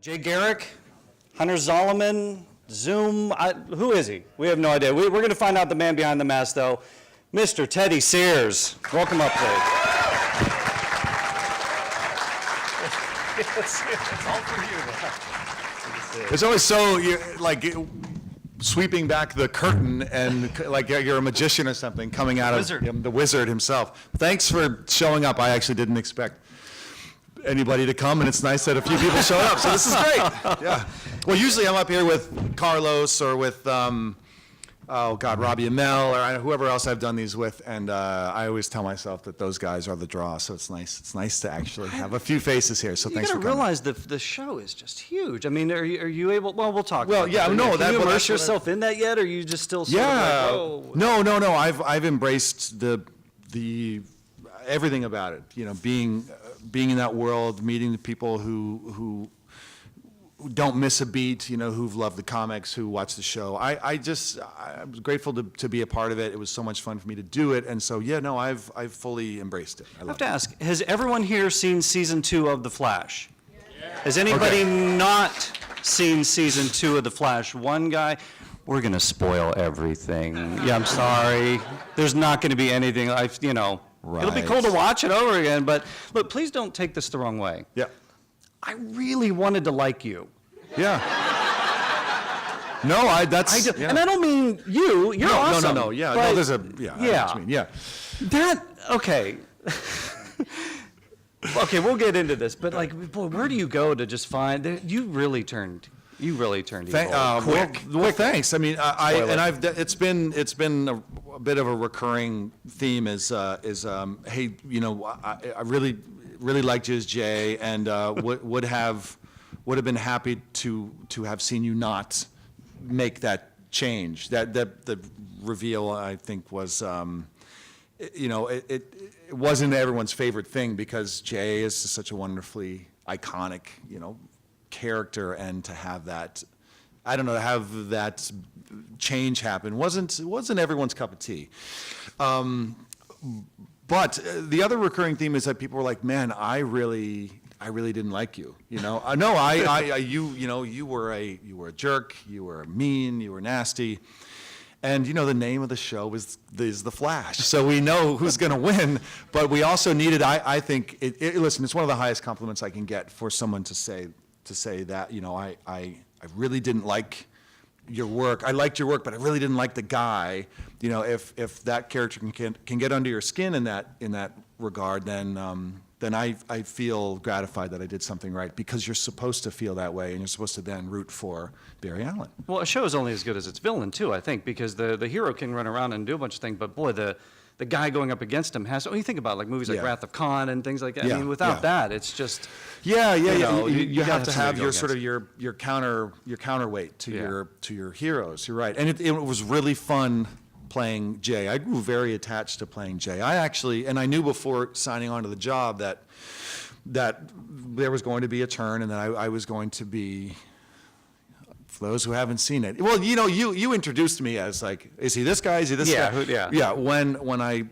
Jay Garrick, Hunter Zolomon, Zoom, who is he? We have no idea. We're going to find out the man behind the mask, though. Mr. Teddy Sears. Welcome up, please. It's all for you. It's always so, sweeping back the curtain and like you're a magician or something coming out of the wizard himself. Thanks for showing up. I actually didn't expect anybody to come, and it's nice that a few people showed up, so this is great. Yeah. Well, usually I'm up here with Carlos or with, Robbie Amell or whoever else I've done these with, and I always tell myself that those guys are the draw, so it's nice. It's nice to actually have a few faces here, so thanks for coming. You gotta realize the show is just huge. I mean, are you able, well, we'll talk about yeah, that. no, Can you immerse yourself in that yet, or are you just still sort of like, whoa? No, I've embraced the everything about it, being in that world, meeting the people who don't miss a beat, who've loved the comics, who watch the show. I was grateful to be a part of it. It was so much fun for me to do it, and so I've fully embraced it. I have to ask, has everyone here seen season 2 of The Flash? Yeah. Has anybody not seen season 2 of The Flash? One guy. We're gonna spoil everything. Yeah, I'm sorry. There's not gonna be anything. Right. It'll be cool to watch it over again, but look, please don't take this the wrong way. Yeah. I really wanted to like you. Yeah. No, I do. Yeah. And I don't mean you. You're awesome. No. Yeah. No, there's a. Yeah. I know what you mean. Yeah. Okay. Okay, we'll get into this, but boy, where do you go to just find? You really turned evil quick. Well, thanks. I mean, it's been a bit of a recurring theme is hey, I really liked you as Jay, and would have been happy to have seen you not make that change. That the reveal, I think, was it wasn't everyone's favorite thing because Jay is such a wonderfully iconic character, and to have that, to have that change happen wasn't everyone's cup of tea. But the other recurring theme is that people were like, "Man, I really didn't like you." You were a jerk, you were mean, you were nasty. And the name of the show is The Flash, so we know who's going to win. But we also needed, I think, listen, it's one of the highest compliments I can get for someone to say that, I really didn't like your work. I liked your work, but I really didn't like the guy. If that character can get under your skin in that regard, then I feel gratified that I did something right, because you're supposed to feel that way, and you're supposed to then root for Barry Allen. Well, a show is only as good as its villain, too, I think, because the hero can run around and do a bunch of things, but boy, the guy going up against him has. When you think about movies like Wrath of Khan and things like that. I mean, without that, it's just. You have to have your sort of your counterweight to your heroes. You're right, and it was really fun playing Jay. I grew very attached to playing Jay. I knew before signing on to the job that there was going to be a turn, and that I was going to be. For those who haven't seen it, well, you introduced me as is he this guy? Is he this guy? Yeah. When I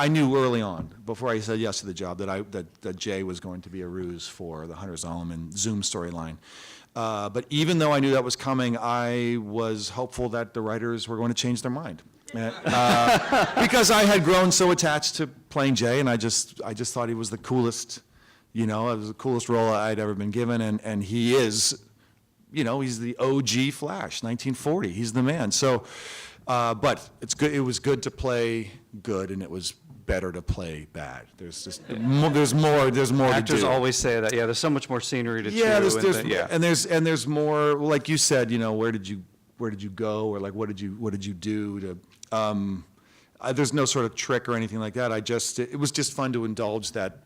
knew early on, before I said yes to the job, that Jay was going to be a ruse for the Hunter Zolomon Zoom storyline. But even though I knew that was coming, I was hopeful that the writers were going to change their mind, because I had grown so attached to playing Jay, and I just thought he was the coolest. It was the coolest role I'd ever been given, and he is. He's the OG Flash, 1940. He's the man. So, but it's good. It was good to play good, and it was better to play bad. There's more Actors to do. Actors always say that. Yeah, there's so much more scenery to chew. There's more. Like you said, where did you go, or what did you do to? There's no sort of trick or anything like that. It was just fun to indulge that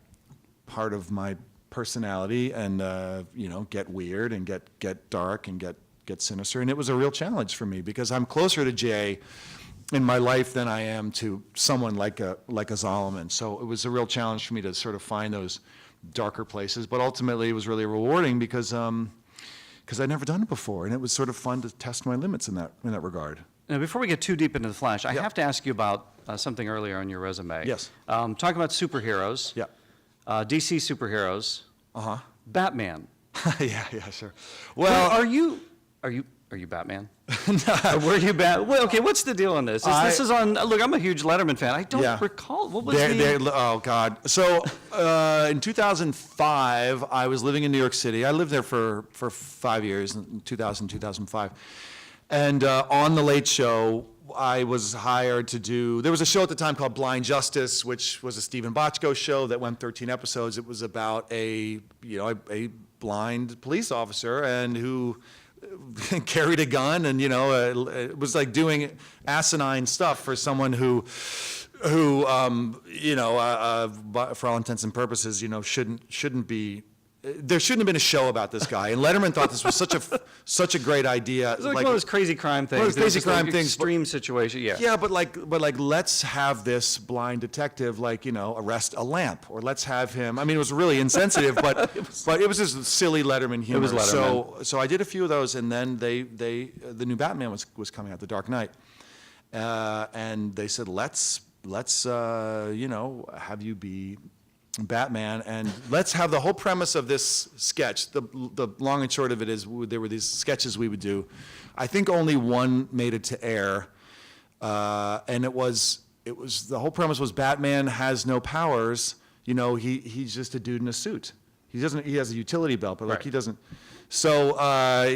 part of my personality, and get weird and get dark and get sinister, and it was a real challenge for me, because I'm closer to Jay in my life than I am to someone like a Zolomon. So it was a real challenge for me to sort of find those darker places, but ultimately it was really rewarding because I'd never done it before, and it was sort of fun to test my limits in that regard. Now, before we get too deep into The Flash, I have to ask you about something earlier on your resume. Yes. Talking about superheroes. Yeah. DC superheroes. Uh-huh. Batman. Yeah, sure. Well, Well, are you Batman? No. Were you Bat? Well, okay, what's the deal on this? This is on. Look, I'm a huge Letterman fan. I don't recall what was oh God. So in 2005, I was living in New York City. I lived there for 5 years, in 2000, 2005. And on The Late Show, I was hired to do, there was a show at the time called Blind Justice, which was a Stephen Bochco show that went 13 episodes. It was about a blind police officer and who carried a gun, and it was like doing asinine stuff for someone who for all intents and purposes, shouldn't be. There shouldn't have been a show about this guy, and Letterman thought this was such a great idea. It's like one of those crazy crime things. One of those crazy crime things. Extreme situation, yeah. Yeah, but let's have this blind detective, arrest a lamp, or let's have him. I mean, it was really insensitive, but it was just silly Letterman humor. It was Letterman. So I did a few of those, and then the new Batman was coming out, The Dark Knight, and they said let's have you be Batman, and let's have the whole premise of this sketch. The long and short of it is, there were these sketches we would do. I think only one made it to air, and it was the whole premise was Batman has no powers. He's just a dude in a suit. He has a utility belt, but he doesn't. So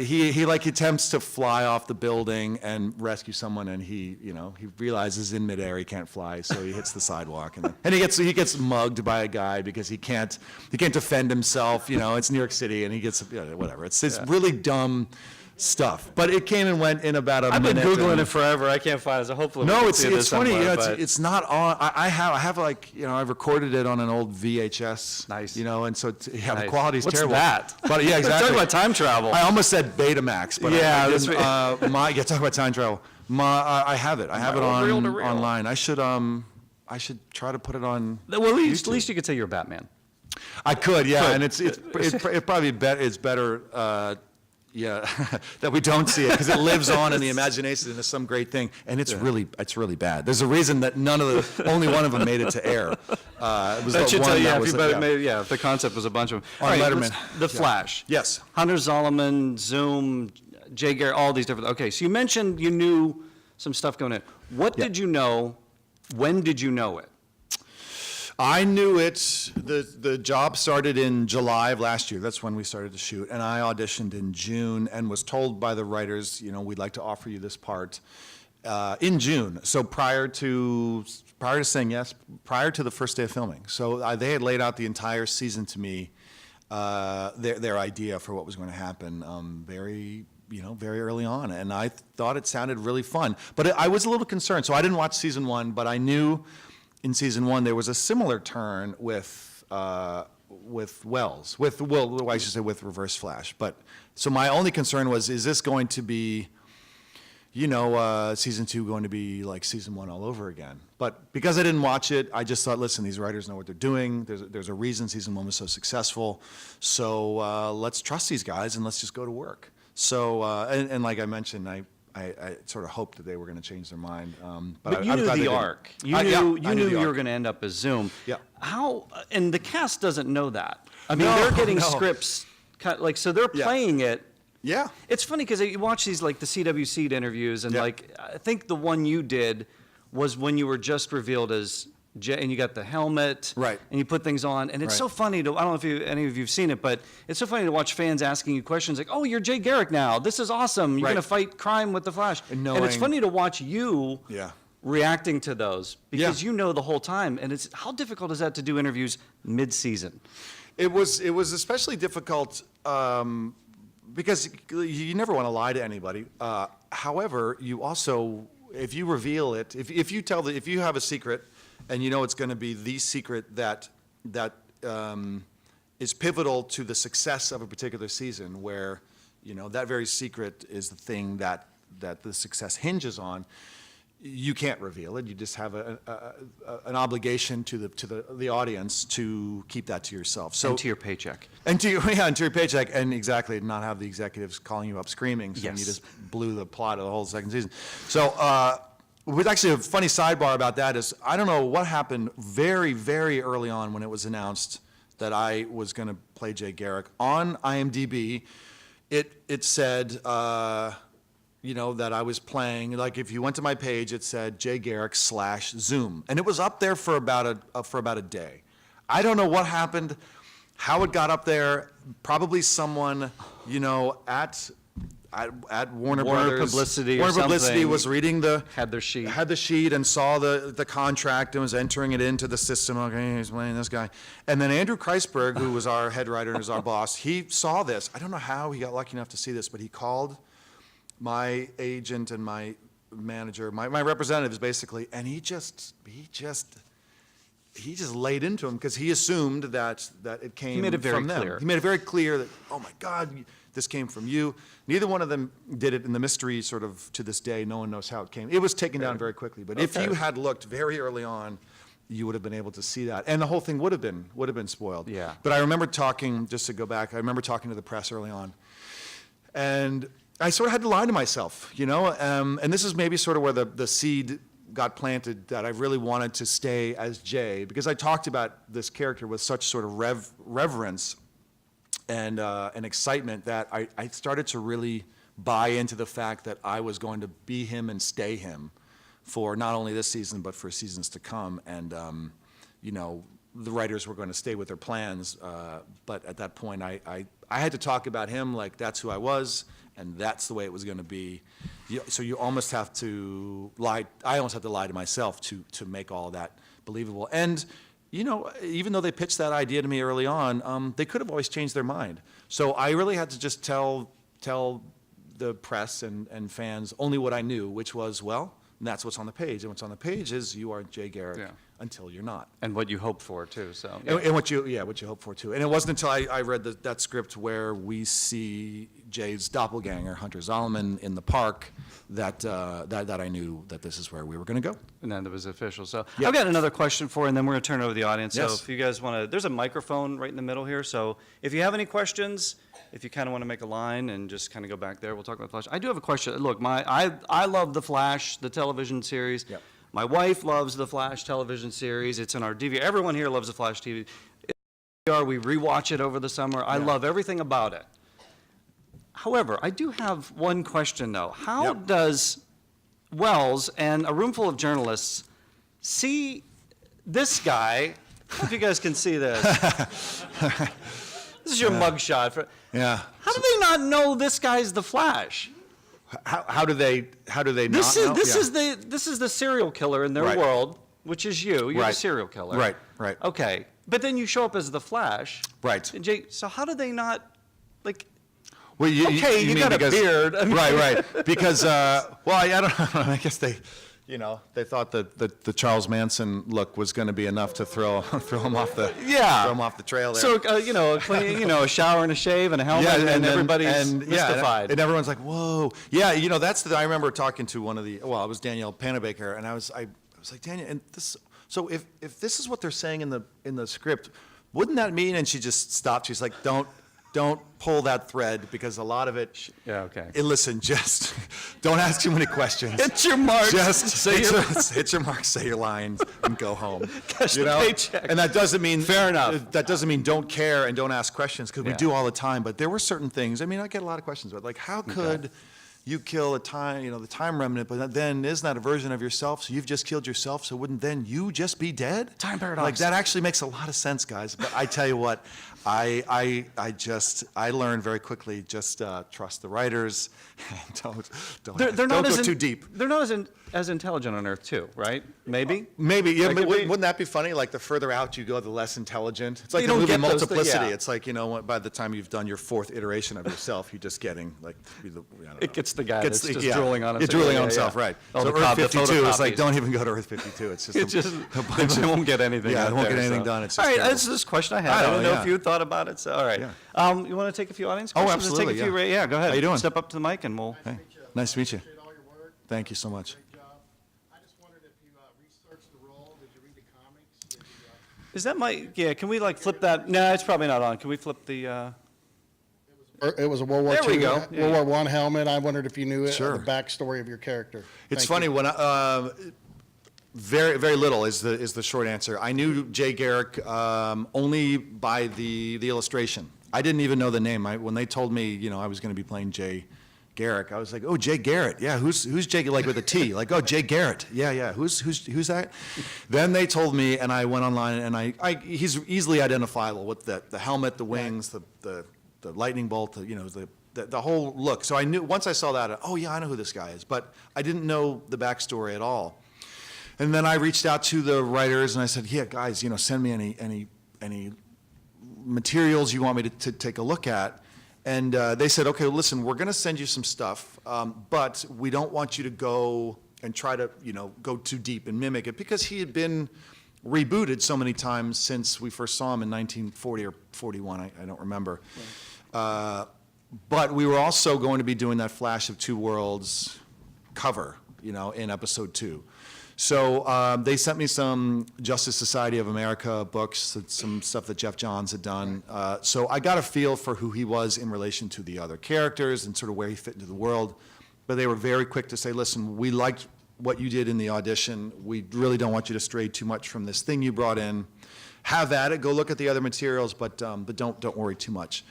he attempts to fly off the building and rescue someone, and he realizes in midair he can't fly, so he hits the sidewalk, and he gets mugged by a guy because he can't defend himself. It's New York City, and he gets whatever. It's really dumb stuff, but it came and went in about a minute. I've been Googling it forever. I can't find it, so hopefully it's funny. It's not on. I have I've recorded it on an old VHS. Nice. And so nice. The quality's What's terrible. That? But yeah, exactly. Talking about time travel. I almost said Betamax, but yeah, talking about time travel. I have it. I have it on online. I should try to put it on. Well, at least you could say you're Batman. I could, yeah, and it's probably it's better. That we don't see it, because it lives on in the imagination and is some great thing, and it's really bad. There's a reason that only one of them made it to air. It was that should tell you, if the concept was a bunch of. On Letterman. The Flash. Yes. Hunter Zolomon, Zoom, Jay Garrick, all these different. Okay, so you mentioned you knew some stuff going in. What did you know? When did you know it? I knew it. The job started in July of last year. That's when we started to shoot, and I auditioned in June and was told by the writers, we'd like to offer you this part in June. So prior to saying yes, prior to the first day of filming. So they had laid out the entire season to me, their idea for what was going to happen very early on, and I thought it sounded really fun. But I was a little concerned, so I didn't watch season one, but I knew. In season one, there was a similar turn with Wells, with Reverse Flash. But so my only concern was, is this going to be, season two going to be like season one all over again? But because I didn't watch it, I just thought, listen, these writers know what they're doing. There's a reason season one was so successful. So let's trust these guys and let's just go to work. So and like I mentioned, I sort of hoped that they were going to change their mind. But you knew the arc. You knew you were going to end up as Zoom. Yeah. How? And the cast doesn't know that. I mean, they're getting scripts, so they're playing it. Yeah. It's funny because you watch these, like the CWC interviews, and I think the one you did was when you were just revealed as Jay, and you got the helmet, right? And you put things on, and it's so funny to. I don't know if any of you've seen it, but it's so funny to watch fans asking you questions like, "Oh, you're Jay Garrick now. This is awesome. You're going to fight crime with the Flash." And it's funny to watch you reacting to those because you know the whole time. And it's how difficult is that to do interviews mid-season? It was especially difficult because you never want to lie to anybody. However, you also, if you reveal it, if you have a secret. And it's going to be the secret that is pivotal to the success of a particular season, where that very secret is the thing that the success hinges on. You can't reveal it. You just have an obligation to the audience to keep that to yourself. So and to your paycheck. And to your paycheck, and exactly not have the executives calling you up screaming, saying you just blew the plot of the whole second season. So. With actually a funny sidebar about that is, I don't know what happened very, very early on when it was announced that I was going to play Jay Garrick. On IMDb, it said, you know, that I was playing, like if you went to my page, it said Jay Garrick / Zoom. And it was up there for about a day. I don't know what happened, how it got up there. Probably someone, you know, at Warner Brothers, Publicity or Warner Publicity something, was reading had their sheet and saw the contract and was entering it into the system. Okay, he's playing this guy. And then Andrew Kreisberg, who was our head writer and was our boss, he saw this. I don't know how he got lucky enough to see this, but he called my agent and my manager, my representatives basically, and he just laid into him because he assumed that it came made it very from them. clear. He made it very clear that, oh my God, this came from you. Neither one of them did it in the mystery sort of to this day. No one knows how it came. It was taken down very quickly. But if you had looked very early on, you would have been able to see that. And the whole thing would have been spoiled. Yeah. But I remember talking, just to go back, I remember talking to the press early on. And I sort of had to lie to myself, you know? And this is maybe sort of where the seed got planted that I really wanted to stay as Jay, because I talked about this character with such sort of reverence and excitement that I started to really buy into the fact that I was going to be him and stay him for not only this season, but for seasons to come. And, you know, the writers were going to stay with their plans, but at that point I had to talk about him like that's who I was, and that's the way it was going to be. So you almost have to lie. I almost have to lie to myself to make all that believable. And you know, even though they pitched that idea to me early on, they could have always changed their mind. So I really had to just tell the press and fans only what I knew, which was, well, and that's what's on the page. And what's on the page is you are Jay Garrick until you're not. And what you hoped for too. So and what you hope for too. And it wasn't until I read that script where we see Jay's doppelganger, Hunter Zolomon, in the park that I knew that this is where we were going to go. And then it was official. So I've got another question for you, and then we're going to turn it over to the audience. Yes. So if you guys want to, there's a microphone right in the middle here. So if you have any questions, if you kind of want to make a line and just kind of go back there, we'll talk about Flash. I do have a question. Look, I love the Flash, the television series. Yep. My wife loves the Flash television series. It's in our DVD. Everyone here loves the Flash TV. We rewatch it over the summer. I love everything about it. However, I do have one question, though. How does Wells and a room full of journalists see this guy? I don't know if you guys can see this. This is your mugshot. Yeah. How do they not know this guy's the Flash? How do they not know? This is the serial killer in their world, which is you. You're the serial killer. Right. Okay. But then you show up as the Flash. Right. And Jake, so how do they not, like, well, you mean got a beard. I mean, right. Because, well, I don't know. I guess they thought that the Charles Manson look was going to be enough to throw him off the trail there. So a shower and a shave and a helmet, and everybody's mystified. And everyone's like, whoa, yeah. You know, I remember talking to it was Danielle Panabaker, and I was like, Danielle, and this. So if this is what they're saying in the script, wouldn't that mean? And she just stopped. She's like, don't pull that thread, because a lot of it. Yeah, okay. Listen, just don't ask too many questions. Hit your mark. Just hit your mark, say your lines, and go home. Cash the paycheck. And that doesn't mean fair enough. That doesn't mean don't care and don't ask questions, because we do all the time. But there were certain things. I mean, I get a lot of questions about, like, how could you kill the time remnant, but then isn't that a version of yourself? So you've just killed yourself, so wouldn't then you just be dead? Time paradox. Like, that actually makes a lot of sense, guys. But I tell you what, I learned very quickly, just trust the writers and don't go too deep. They're not as intelligent on Earth too, right? Maybe? Maybe, yeah. Like, Wouldn't that be funny? Like, the further out you go, the less intelligent. It's like You the don't movie get those Multiplicity. yeah. It's like, by the time you've done your 4th iteration of yourself, you're just getting, like, It gets the guy that's just drooling on himself. It's drooling on himself, right. Oh, so the Earth 52 is like, photocopies. don't even go to Earth 52. It's just They won't get anything. Yeah, out they won't there, get anything so. done. It's just all right, terrible. this is this question I had. I don't know if you thought about it. So, all right. Yeah. You want to take a few audience Oh, questions? absolutely, Let's take a few, yeah. go ahead. How you doing? Step up to the mic and we'll. Hey, nice to meet you. Appreciate all your work. Thank you so much. Great job. I just wondered if you researched the role. Did you read the comics? Did you, Is that my? Yeah. Can we like flip that? No, it's probably not on. Can we flip the? It was a World War There we II, go. Yeah, World War I helmet. I wondered if you knew it, Sure. the backstory of your character. It's Thank funny you. when Very, very little is the short answer. I knew Jay Garrick only by the illustration. I didn't even know the name. When they told me, you know, I was going to be playing Jay Garrick, I was like, oh, Jay Garrett. Yeah, who's Jay, like with a T? Like, oh, Jay Garrett. Yeah. Who's that? Then they told me, and I went online, and he's easily identifiable with the helmet, the wings, the lightning bolt, you know, the whole look. So I knew, once I saw that, oh yeah, I know who this guy is. But I didn't know the backstory at all. And then I reached out to the writers and I said, yeah, guys, you know, send me any materials you want me to take a look at. And they said, okay, listen, we're going to send you some stuff, but we don't want you to go and try to, you know, go too deep and mimic it, because he had been rebooted so many times since we first saw him in 1940 or 41, I don't remember. Right. But we were also going to be doing that Flash of Two Worlds cover, you know, in episode 2. So they sent me some Justice Society of America books, some stuff that Jeff Johns had done. So I got a feel for who he was in relation to the other characters and sort of where he fit into the world. But they were very quick to say, listen, we liked what you did in the audition. We really don't want you to stray too much from this thing you brought in. Have at it, go look at the other materials, but don't worry too much.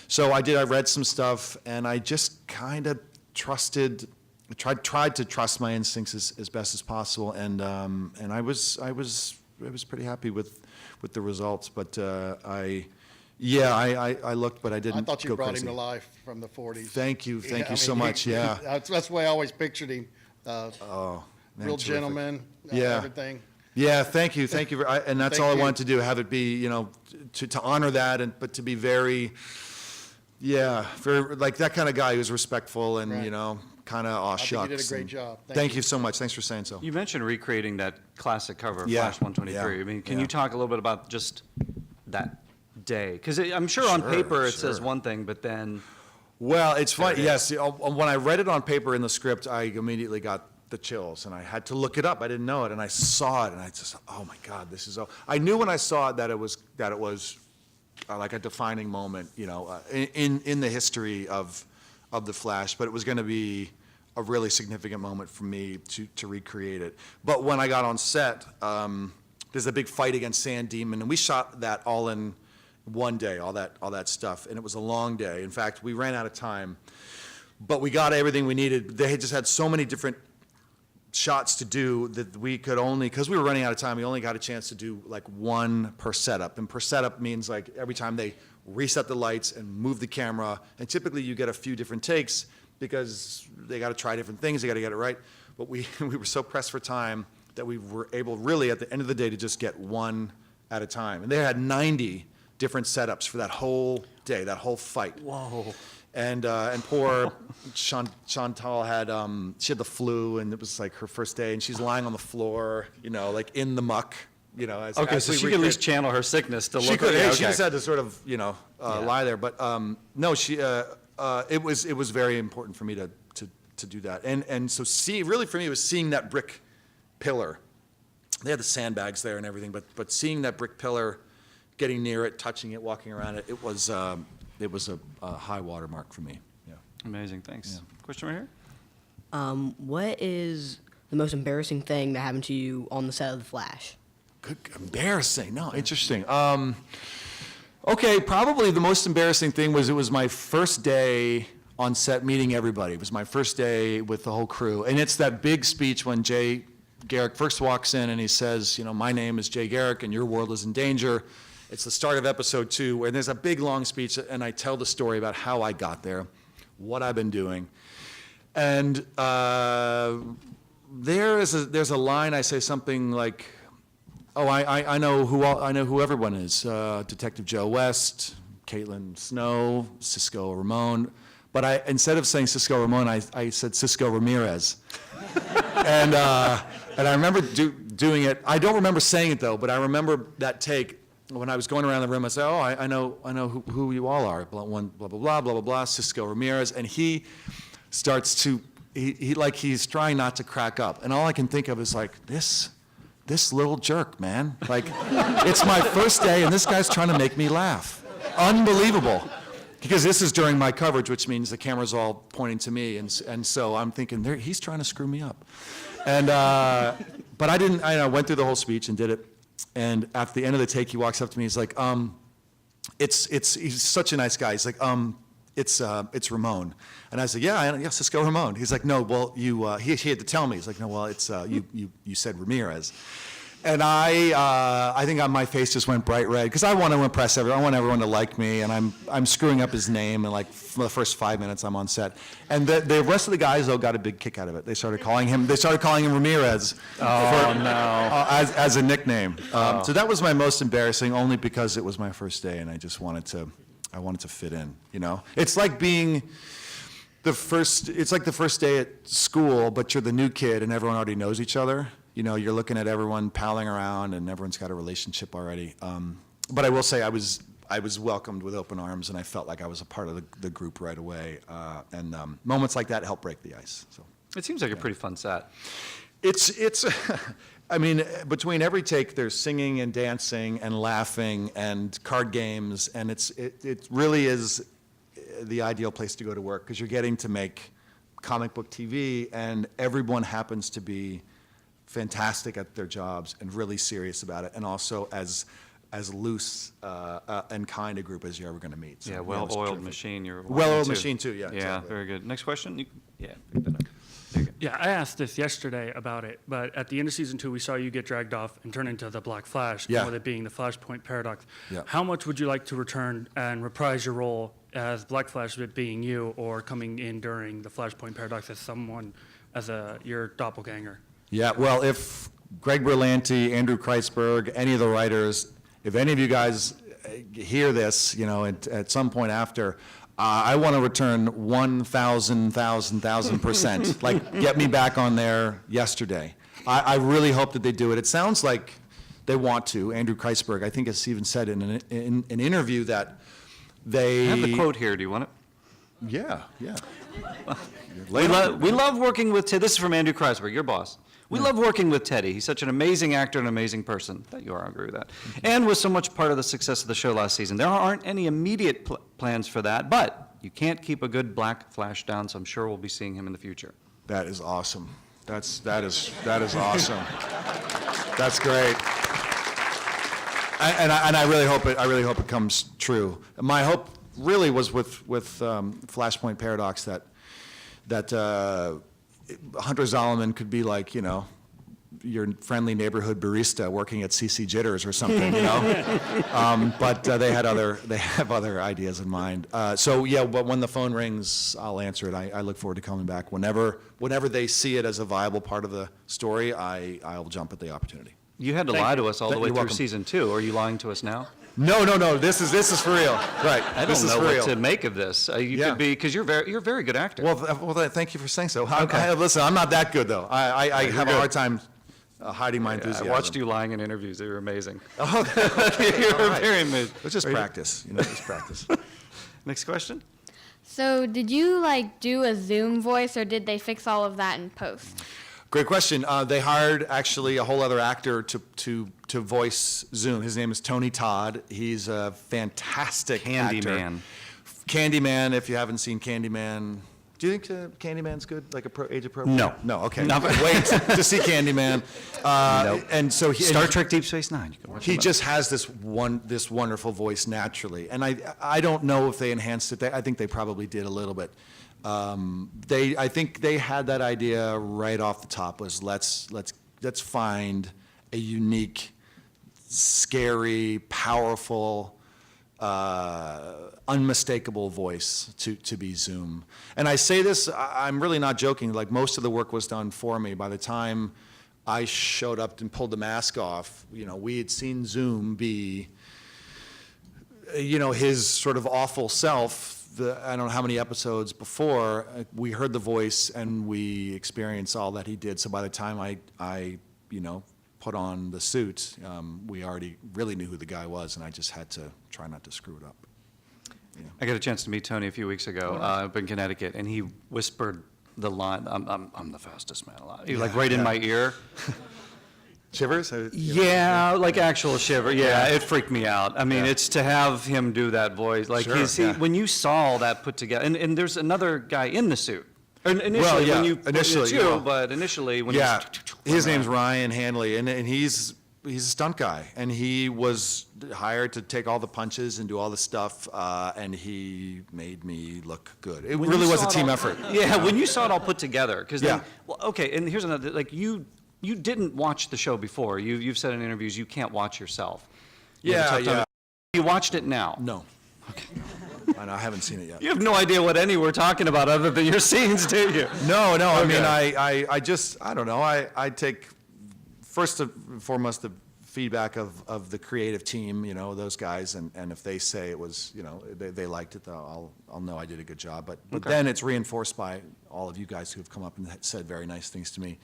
So I did, I read some stuff, and I just kind of tried to trust my instincts as best as possible, and I was pretty happy with the results. But I looked, but I didn't. I thought you go brought crazy. him to life from the 40s. Thank you I so mean, much. Yeah. That's the way I always pictured him. Man, Real terrific. gentleman. Yeah. Everything. Yeah, thank you. And that's Thank all I you. wanted to do, have it be, you know, to honor that, but to be very, very, like that kind of guy who's respectful and, Right. you know, kind of aw I think shucks. you did a great and- job. Thank you so much. Thanks for saying so. You mentioned recreating that classic cover of Yeah, Flash 123. yeah, I mean, can yeah. you talk a little bit about just that day? Because I'm sure on Sure, paper it says sure. one thing, but then Well, it's funny, There it yes. When I read it on paper in the script, I immediately got the chills, and I had to look it up. I didn't know it, and I saw it, and I just, oh my God, this is. I knew when I saw it that it was like a defining moment, you know, in the history of the Flash. But it was going to be a really significant moment for me to recreate it. But when I got on set, there's a big fight against Sand Demon, and we shot that all in one day, all that stuff, and it was a long day. In fact, we ran out of time, but we got everything we needed. They had just had so many different shots to do that we could only, because we were running out of time, we only got a chance to do like one per setup. And per setup means like every time they reset the lights and move the camera, and typically you get a few different takes because they got to try different things, they got to get it right. But we were so pressed for time that we were able really at the end of the day to just get one at a time. And they had 90 different setups for that whole day, that whole fight. whoa. And poor Chantal had she had the flu, and it was like her first day, and she's lying on the floor, you know, like in the muck, you know. Okay, as so we she could at least recreate- channel her sickness to look. She could. okay, She okay. just had to sort of, you know, lie there. But no, she. It was very important for me to do that, and so really for me it was seeing that brick pillar. They had the sandbags there and everything, but seeing that brick pillar, getting near it, touching it, walking around it, it was a high water mark for me. Yeah. Amazing, thanks. Question right here? What is the most embarrassing thing that happened to you on the set of The Flash? Good, embarrassing. No, interesting. Okay, probably the most embarrassing thing was it was my first day on set meeting everybody. It was my first day with the whole crew. And it's that big speech when Jay Garrick first walks in and he says, you know, my name is Jay Garrick and your world is in danger. It's the start of episode 2, and there's a big long speech, and I tell the story about how I got there, what I've been doing. And there's a line, I say something like, oh, I know who everyone is. Detective Joe West, Caitlin Snow, Cisco Ramon. But instead of saying Cisco Ramon, I said Cisco Ramirez. and I remember doing it. I don't remember saying it though, but I remember that take when I was going around the room. I said, oh, I know who you all are. Blah blah blah, Cisco Ramirez, and he starts to he's trying not to crack up, and all I can think of is like this little jerk, man. Like, it's my first day, and this guy's trying to make me laugh. Unbelievable. Because this is during my coverage, which means the camera's all pointing to me, and so I'm thinking, he's trying to screw me up. And, but I went through the whole speech and did it. And at the end of the take, he walks up to me, he's like, he's such a nice guy. He's like, it's Ramon. And I said, yes, Cisco Ramon. He's like, no, well, he had to tell me. He's like, no, well, it's, you said Ramirez. And I think my face just went bright red because I want to impress everyone. I want everyone to like me, and I'm screwing up his name. And like for the first 5 minutes, I'm on set. And the rest of the guys though got a big kick out of it. They started calling him Ramirez. As a nickname. So that was my most embarrassing, only because it was my first day, and I just wanted to fit in. You know, it's like being the first day at school, but you're the new kid, and everyone already knows each other. You know, you're looking at everyone palling around, and everyone's got a relationship already. But I will say I was welcomed with open arms, and I felt like I was a part of the group right away. And moments like that help break the ice. So It seems like a pretty fun set. it's I mean, between every take, there's singing and dancing and laughing and card games, and it really is the ideal place to go to work because you're getting to make comic book TV, and everyone happens to be fantastic at their jobs and really serious about it, and also as loose and kind a group as you're ever going to meet. So, Yeah, it was well-oiled terrific. machine. You're Well-oiled machine too, yeah. Yeah, exactly. very good. Next question? Yeah, pick that up. There you go. Yeah, I asked this yesterday about it, but at the end of season 2, we saw you get dragged off and turn into the Black Flash, Yeah. with it being the Flashpoint Paradox. Yeah. How much would you like to return and reprise your role as Black Flash, with it being you, or coming in during the Flashpoint Paradox as your doppelganger? Yeah, well, if Greg Berlanti, Andrew Kreisberg, any of the writers, if any of you guys hear this, you know, at some point after, I want to return 1,000%. Like, get me back on there yesterday. I really hope that they do it. It sounds like they want to. Andrew Kreisberg, I think, has even said in an interview that they... I have the quote here. Do you want it? Yeah. We love working with Teddy. This is from Andrew Kreisberg, your boss. We love working with Teddy. He's such an amazing actor and amazing person. That you are, I agree with that. And was so much part of the success of the show last season. There aren't any immediate plans for that, but you can't keep a good Black Flash down, so I'm sure we'll be seeing him in the future. That is awesome. That is awesome. That's great. And I really hope it comes true. My hope really was with Flashpoint Paradox that Hunter Zolomon could be like, you know, your friendly neighborhood barista working at CC Jitters or something, you know. But they have other ideas in mind. So yeah, but when the phone rings, I'll answer it. I look forward to coming back whenever they see it as a viable part of the story. I'll jump at the opportunity. You had to lie to us all the way You're through welcome. season 2. Are you lying to us now? No. This is for real. Right. I This don't is know for what real. to make of this. You Yeah. could be, because you're a very good actor. Well, thank you for saying so. Okay. Listen, I'm not that good though. I have a good. hard time hiding my I enthusiasm. watched you lying in interviews. They were amazing. Oh, You were all right. very amazing. It's just practice, you know, just practice. Next question? So did you do a Zoom voice, or did they fix all of that in post? Great question. They hired actually a whole other actor to voice Zoom. His name is Tony Todd. He's a fantastic actor. Candyman. Candyman, if you haven't seen Candyman. Do you think Candyman's good, like age appropriate? No. No, okay. No. Wait to see Candyman. Nope. And so Star Trek Deep Space Nine. You can watch He them. just has this wonderful voice naturally, and I don't know if they enhanced it. I think they probably did a little bit. I think they had that idea right off the top. Was let's find a unique, scary, powerful, unmistakable voice to be Zoom. And I say this, I'm really not joking. Like, most of the work was done for me. By the time I showed up and pulled the mask off, you know, we had seen Zoom be, you know, his sort of awful self. I don't know how many episodes before, we heard the voice and we experienced all that he did. So by the time I you know, put on the suit, we already really knew who the guy was, and I just had to try not to screw it up. I got a chance to meet Tony a few weeks ago up in Connecticut, and he whispered the line, I'm the fastest man alive. He was like right in my ear. Shivers? Yeah, like actual shiver. Yeah, it freaked me out. I mean, it's to have him do that voice. Like, Sure, yeah. when you saw all that put together, and there's another guy in the suit Initially, Well, yeah, when you initially, it's you, yeah. but initially when Yeah, you his name's Ryan Hanley, and he's a stunt guy, and he was hired to take all the punches and do all the stuff, and he made me look good. It When really you was saw a it team all- effort. Yeah, when you saw it all put together, because then, Yeah. well, okay, and here's another, like you didn't watch the show before. You've said in interviews you can't watch yourself. You have a Yeah, tough time. yeah. You watched it now. No. Okay. I haven't seen it yet. You have no idea what any we're talking about other than your scenes, do you? No, I mean, Okay. I just, I don't know, I take, first and foremost, the feedback of the creative team, you know, those guys, and if they say it was, you know, they liked it, I'll know I did a good job. But Okay. then it's reinforced by all of you guys who have come up and said very nice things to me.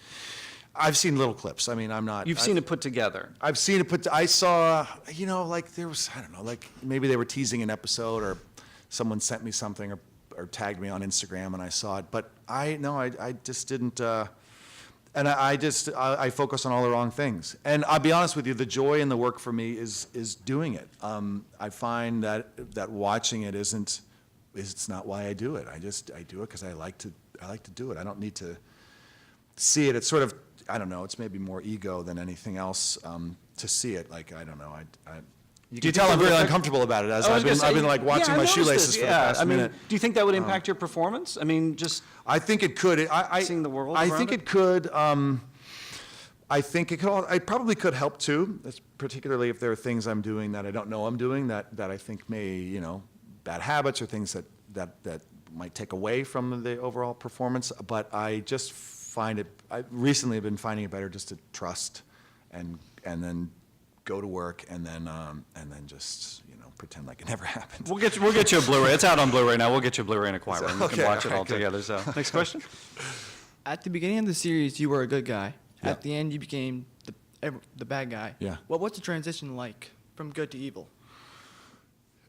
I've seen little clips. I mean, I'm not. You've seen it put together. I've seen it put. I saw, you know, like there was, I don't know, like maybe they were teasing an episode, or someone sent me something, or tagged me on Instagram, and I saw it. But I just didn't. And I focus on all the wrong things. And I'll be honest with you, the joy in the work for me is doing it. I find that watching it it's not why I do it. I do it because I like to do it. I don't need to see it. It's sort of, I don't know, it's maybe more ego than anything else, to see it. Like, I don't know, you can tell I'm really uncomfortable about it, as I've been like watching my shoelaces for the past minute. Do you think that would impact your performance? I mean, just I think it could. Seeing the world I around think it? it could. I think it could. It probably could help too, particularly if there are things I'm doing that I don't know I'm doing that I think may, you know, bad habits or things that might take away from the overall performance. But I just find it. I recently have been finding it better just to trust, and then go to work, and then just, you know, pretend like it never happened. we'll get you a Blu-ray. It's out on Blu-ray now. We'll get you a Blu-ray in a quiet room. You Okay, can watch it all right, all good. together. So, next question. At the beginning of the series, you were a good guy. Yeah. At the end, you became the bad guy. Yeah. What was the transition like from good to evil?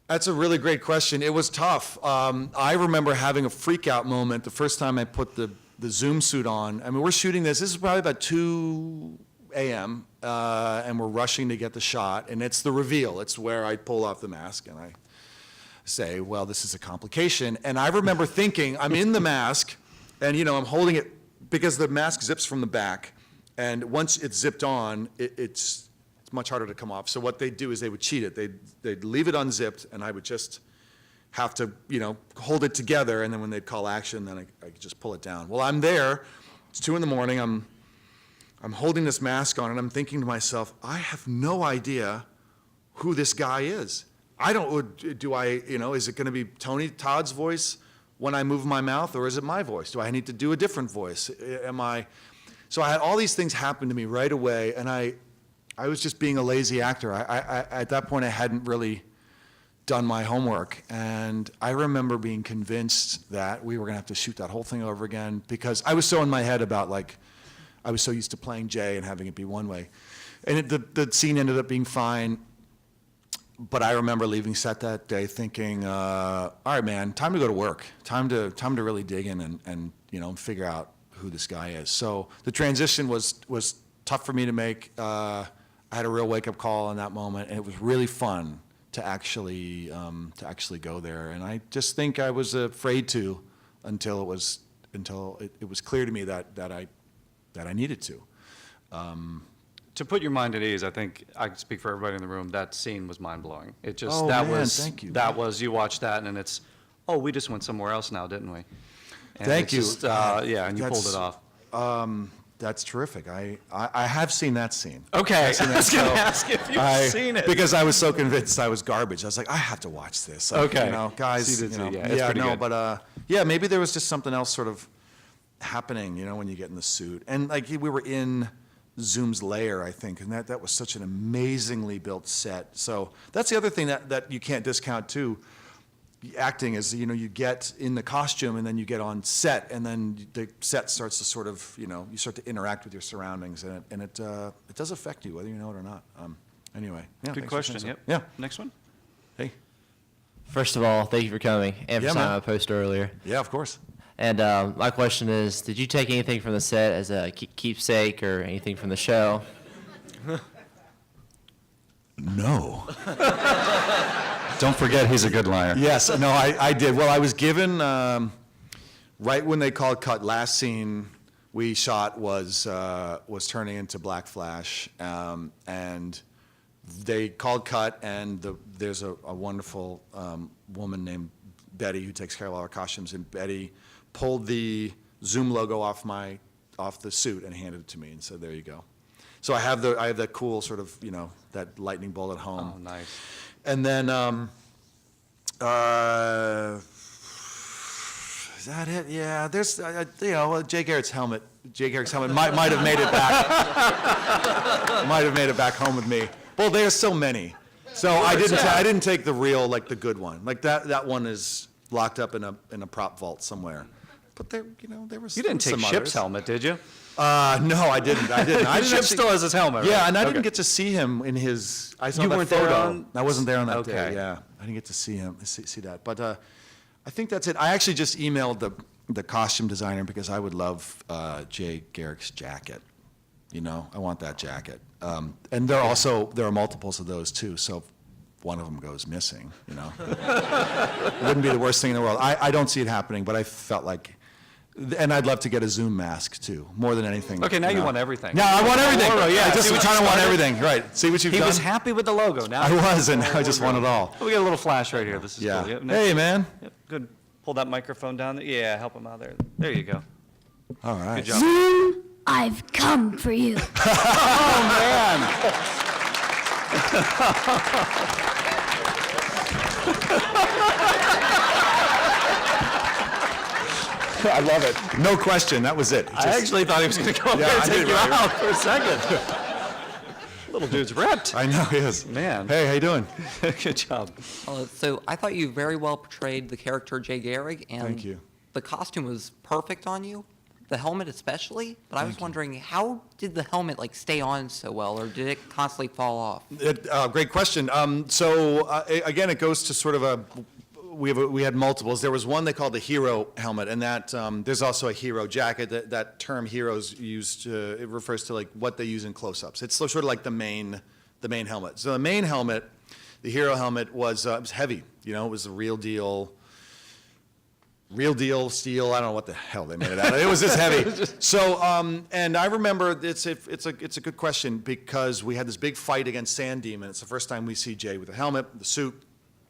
That's a really great question. It was tough. I remember having a freak out moment the first time I put the Zoom suit on. I mean, we're shooting this. This is probably about 2 a.m., and we're rushing to get the shot, and it's the reveal. It's where I pull off the mask, and I say, well, this is a complication. And I remember thinking, I'm in the mask, and, you know, I'm holding it, because the mask zips from the back, and once it's zipped on, it's much harder to come off. So what they'd do is they would cheat it. They'd leave it unzipped, and I would just have to, you know, hold it together, and then when they'd call action, then I could just pull it down. Well, I'm there. It's 2 a.m. I'm holding this mask on, and I'm thinking to myself, I have no idea who this guy is. You know, is it going to be Tony Todd's voice when I move my mouth, or is it my voice? Do I need to do a different voice? So I had all these things happen to me right away, and I was just being a lazy actor. At that point, I hadn't really done my homework, and I remember being convinced that we were going to have to shoot that whole thing over again, because I was so in my head about, like, I was so used to playing Jay and having it be one way. And the scene ended up being fine, but I remember leaving set that day thinking, all right, man, time to go to work. Time to really dig in and you know, figure out who this guy is. So the transition was tough for me to make. I had a real wake-up call in that moment, and it was really fun to actually go there. And I just think I was afraid to until it was clear to me that I needed to. To put your mind at ease, I think I can speak for everybody in the room. That scene was mind-blowing. It just Oh, that man, was thank you. that was you watch that and it's, oh, we just went somewhere else now, didn't we? And Thank it's you. just, yeah, and you pulled it off. That's terrific. I have seen that scene. Okay, I've seen I was that going to show. ask if you've seen it. Because I was so convinced I was garbage. I was like, I have to watch this. Like, Okay. You know, guys, So you did you know, see- yeah, it's pretty good. but yeah, maybe there was just something else sort of happening, you know, when you get in the suit. And like we were in Zoom's lair, I think, and that was such an amazingly built set. So that's the other thing that you can't discount too. Acting is, you know, you get in the costume and then you get on set, and then the set starts to sort of, you know, you start to interact with your surroundings, and it does affect you whether you know it or not. Anyway, yeah, Good thanks for question, saying yep. so. Yeah. Next one? Hey. First of all, thank you for coming and for Yeah, signing man. my post earlier. Yeah, of course. And my question is, did you take anything from the set as a keepsake or anything from the show? No. Don't forget he's a good liar. Yes, no, I did. Well, I was given right when they called cut, last scene we shot was turning into Black Flash, and they called cut, and there's a wonderful woman named Betty who takes care of all our costumes, and Betty pulled the Zoom logo off the suit and handed it to me and said, "There you go." So I have that cool sort of, that lightning bolt at home. Oh, nice. And then, is that it? Yeah, there's, Jay Garrick's helmet might have made it back. Might have made it back home with me. Well, there's so many. So I didn't take the real, like the good one. Like that one is locked up in a prop vault somewhere. But there was. You didn't take some Chip's others. helmet, did you? No, I didn't. Chip still has his helmet, Yeah, right? and I didn't Okay. get to see him in his. I saw You that weren't there photo. on- I wasn't there on that Okay. day. Yeah, I didn't get to see him. See that. But I think that's it. I actually just emailed the costume designer because I would love Jay Garrick's jacket. I want that jacket. And there are multiples of those too. So if one of them goes missing, it wouldn't be the worst thing in the world. I don't see it happening, but I felt like. And I'd love to get a Zoom mask too, more than anything. Okay, now you want everything. No, I want everything. Yeah, I just see what kind you of want started? everything. Right. See what you've He done. was happy with the logo. Now I was, and I just want it all. we got a little flash right here. This is Yeah. cool. Yep, Hey, man. Yep, good. Pull that microphone down. Yeah, help him out there. There you go. All right. Good job. Zoom, I've come for you. I love it. No question. That was it. I actually thought he was going to go up Yeah, there I and take did, you right? out for a second. Little dude's ripped. I know he is. Man. Hey, how you doing? Good job. So I thought you very well portrayed the character Jay Garrick, and Thank you. the costume was perfect on you, the helmet especially. But I was wondering, how did the helmet stay on so well, or did it constantly fall off? Great question. Again, it goes to sort of we had multiples. There was one they called the hero helmet, and that there's also a hero jacket. That term heroes used it refers to what they use in close-ups. It's sort of like the main helmet. So the main helmet, the hero helmet, was it was heavy. It was the real deal steel. I don't know what the hell they made it out of. It was just heavy. So, and I remember it's a good question because we had this big fight against Sand Demon. It's the first time we see Jay with a helmet, the suit.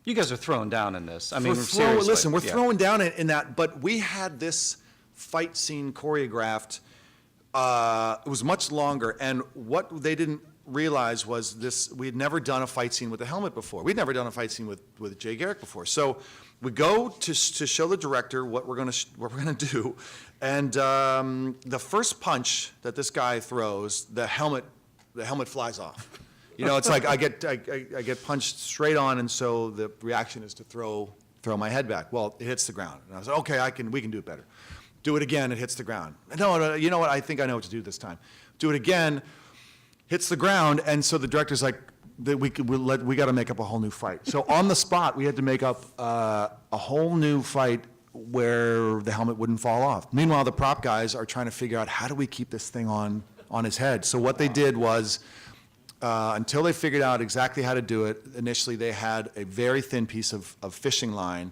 You guys are throwing down in this. I mean, Listen, seriously. we're Yeah. throwing down in that, but we had this fight scene choreographed. It was much longer, and what they didn't realize was this: we had never done a fight scene with a helmet before. We'd never done a fight scene with Jay Garrick before. So we go to show the director what we're gonna do, and the first punch that this guy throws, the helmet flies off. It's like I get punched straight on, and so the reaction is to throw my head back. Well, it hits the ground, and I was like, okay, we can do it better. Do it again, it hits the ground. No, you know what? I think I know what to do this time. Do it again, hits the ground, and so the director's like, we got to make up a whole new fight. So on the spot, we had to make up a whole new fight where the helmet wouldn't fall off. Meanwhile, the prop guys are trying to figure out how do we keep this thing on his head. So what they did was. Until they figured out exactly how to do it, initially they had a very thin piece of fishing line,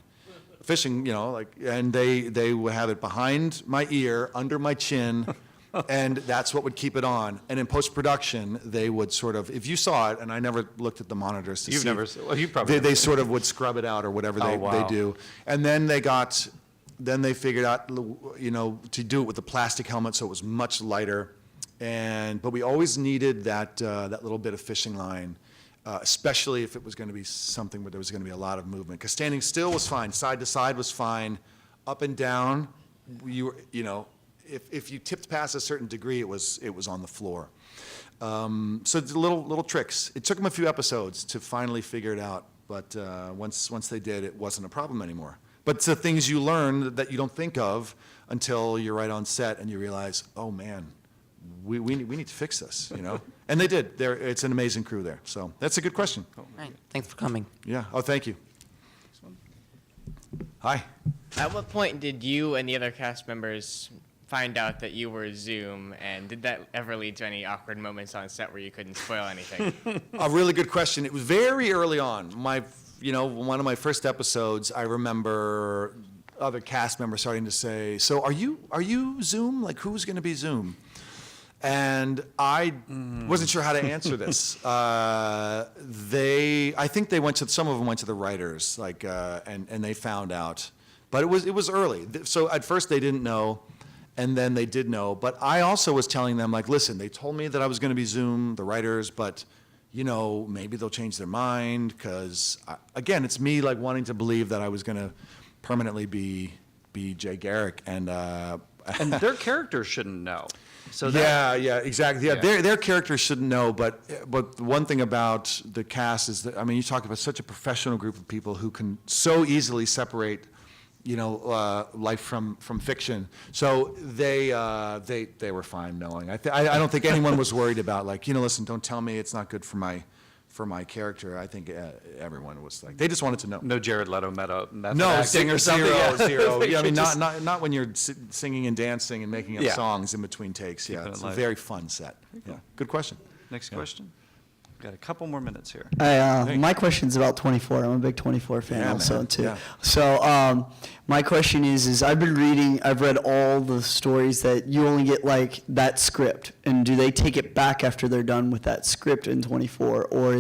and they would have it behind my ear, under my chin, and that's what would keep it on. And in post-production, they would sort of, if you saw it, and I never looked at the monitors to see. You probably. They sort of would scrub it out or whatever they wow. do. And then they figured out, to do it with the plastic helmet so it was much lighter. But we always needed that little bit of fishing line, especially if it was going to be something where there was going to be a lot of movement. Because standing still was fine, side to side was fine, up and down, if you tipped past a certain degree, it was on the floor. So it's little tricks. It took them a few episodes to finally figure it out, but once they did, it wasn't a problem anymore. But it's the things you learn that you don't think of until you're right on set and you realize, oh man. We need to fix this, And they did. It's an amazing crew there. So that's a good question. All right, thanks for coming. Yeah. Oh, thank you. Hi. At what point did you and the other cast members find out that you were Zoom, and did that ever lead to any awkward moments on set where you couldn't spoil anything? A really good question. It was very early on. One of my first episodes, I remember other cast members starting to say, "So are you Zoom? Like, who's going to be Zoom?" And I wasn't sure how to answer this. I think some of them went to the writers, like, and they found out, but it was early. So at first they didn't know, and then they did know. But I also was telling them, like, listen, they told me that I was going to be Zoom, the writers, but maybe they'll change their mind, because again, it's me like wanting to believe that I was going to permanently be Jay Garrick, and their characters shouldn't know. So yeah, exactly. Yeah, their characters shouldn't know, but one thing about the cast is that, I mean, you talk about such a professional group of people who can so easily separate, life from fiction. So they were fine knowing. I don't think anyone was worried about, like, listen, don't tell me it's not good for my character. I think everyone was like, they just wanted to know. No Jared Leto method No, acting or something. zero. They Yeah, I mean, just- not when you're singing and dancing and making up Yeah. songs in between takes. Yeah, it it's a light. very fun set. Yeah, good question. Next question. Got a couple more minutes here. My question's about 24. I'm a big 24 fan Yeah, also man. too. Yeah. So my question is I've read all the stories that you only get like that script, and do they take it back after they're done with that script in 24, or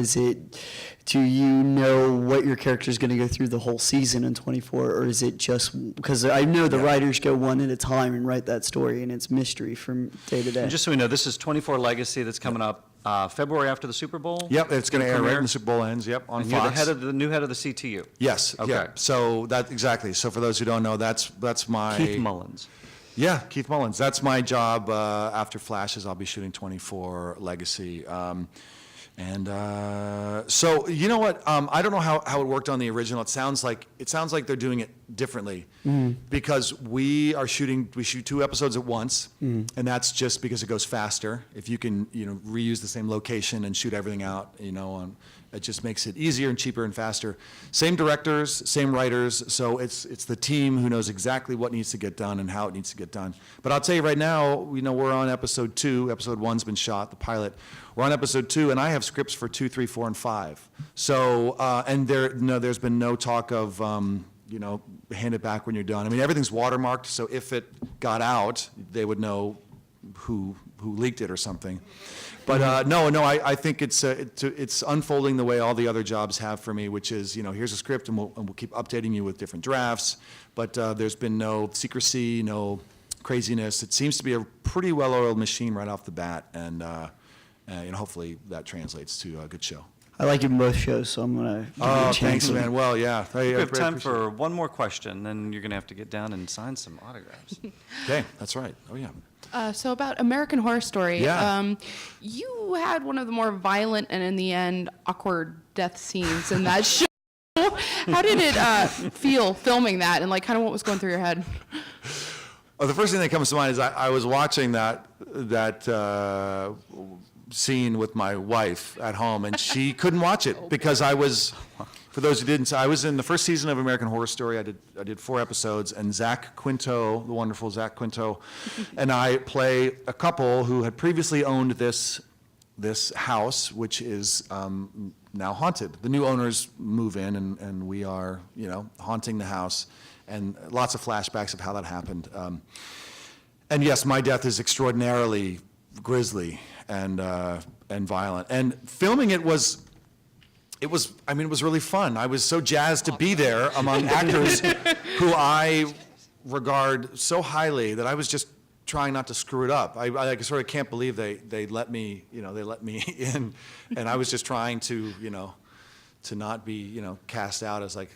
do you know what your character is going to go through the whole season in 24, or is it just, because I know the writers go one at a time and write that story, and it's mystery from day to day. And just so we know, this is 24 Legacy that's coming up February after the Super Bowl? Yep, it's going to air right Premiere? when the Super Bowl ends. Yep, on And Fox. you're the new head of the CTU? Yes. Okay. Yeah. So exactly. So for those who don't know, that's my Keith Mullins. Yeah, Keith Mullins. That's my job after Flashes. I'll be shooting 24 Legacy. So you know what? I don't know how it worked on the original. It sounds like they're doing it differently, because we shoot 2 episodes at once, and that's just because it goes faster. If you can reuse the same location and shoot everything out, it just makes it easier and cheaper and faster. Same directors, same writers, so it's the team who knows exactly what needs to get done and how it needs to get done. But I'll tell you right now, we're on episode 2. Episode 1's been shot, the pilot. We're on episode 2, and I have scripts for 2, 3, 4, and 5. So, and there's been no talk of, hand it back when you're done. I mean, everything's watermarked, so if it got out, they would know who leaked it or something. But I think it's unfolding the way all the other jobs have for me, which is, here's a script, and we'll keep updating you with different drafts. But there's been no secrecy, no craziness. It seems to be a pretty well-oiled machine right off the bat, and hopefully that translates to a good show. I like you in both shows, so I'm going to give you a chance. Thanks, man. Well, yeah. We have time for one more question, then you're going to have to get down and sign some autographs. Okay, that's right. Oh, yeah. So about American Horror Story, Yeah. You had one of the more violent and in the end awkward death scenes in that show. How did it feel filming that, and like kind of what was going through your head? Oh, the first thing that comes to mind is I was watching that scene with my wife at home, and she couldn't watch it because I was. For those who didn't, I was in the first season of American Horror Story. I did 4 episodes, and Zach Quinto, the wonderful Zach Quinto, and I play a couple who had previously owned this house, which is now haunted. The new owners move in, and we are, haunting the house, and lots of flashbacks of how that happened. And yes, my death is extraordinarily grisly and violent. And filming it was really fun. I was so jazzed to be there among actors who I regard so highly that I was just trying not to screw it up. I sort of can't believe they let me in, and I was just trying to not be cast out as like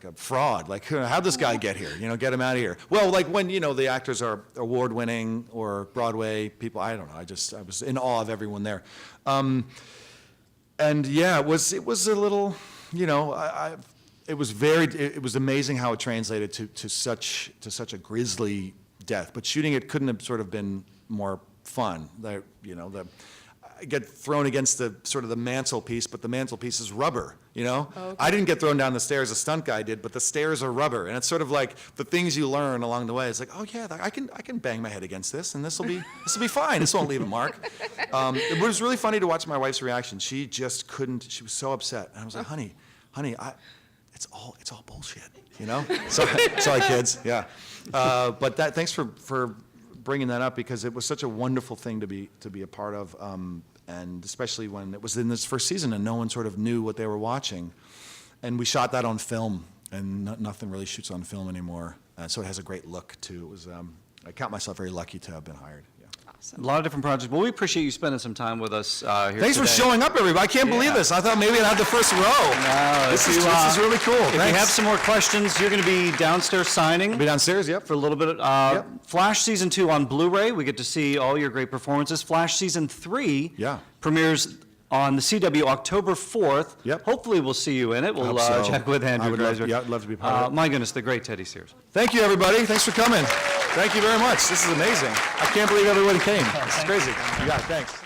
a fraud. Like, how'd this guy get here? Get him out of here. Well, like when the actors are award winning or Broadway people. I don't know. I was in awe of everyone there. And yeah, it was a little, it was amazing how it translated to such a grisly death. But shooting it couldn't have sort of been more fun. I get thrown against the sort of the mantelpiece, but the mantelpiece is rubber. Okay. I didn't get thrown down the stairs. A stunt guy did, but the stairs are rubber, and it's sort of like the things you learn along the way. It's like, oh yeah, I can bang my head against this, and this will be fine. This won't leave a mark. It was really funny to watch my wife's reaction. She just couldn't. She was so upset, and I was like, honey, it's all bullshit. you know? Sorry, kids, yeah. But thanks for bringing that up, because it was such a wonderful thing to be a part of, and especially when it was in this first season and no one sort of knew what they were watching. And we shot that on film, and nothing really shoots on film anymore, so it has a great look too. It was, I count myself very lucky to have been hired. Yeah. A lot of different projects. Well, we appreciate you spending some time with us here Thanks for today. showing up, everybody. I can't believe this. I thought maybe I'd have the first row. No, This is really cool. If you Thanks. have some more questions, you're going to be downstairs signing. Be downstairs, yep. For a little bit. Flash Season 2 on Blu-ray. We get to see all your great performances. Flash Season 3 premieres on the CW October 4th. Yep. Hopefully we'll see you in it. We'll Hope so. check with Andrew I would Greiser. I'd love to be part of it. My goodness, the great Teddy Sears. Thank you, everybody. Thanks for coming. Thank you very much. This is amazing. I can't believe everybody came. This is crazy. Yeah, thanks.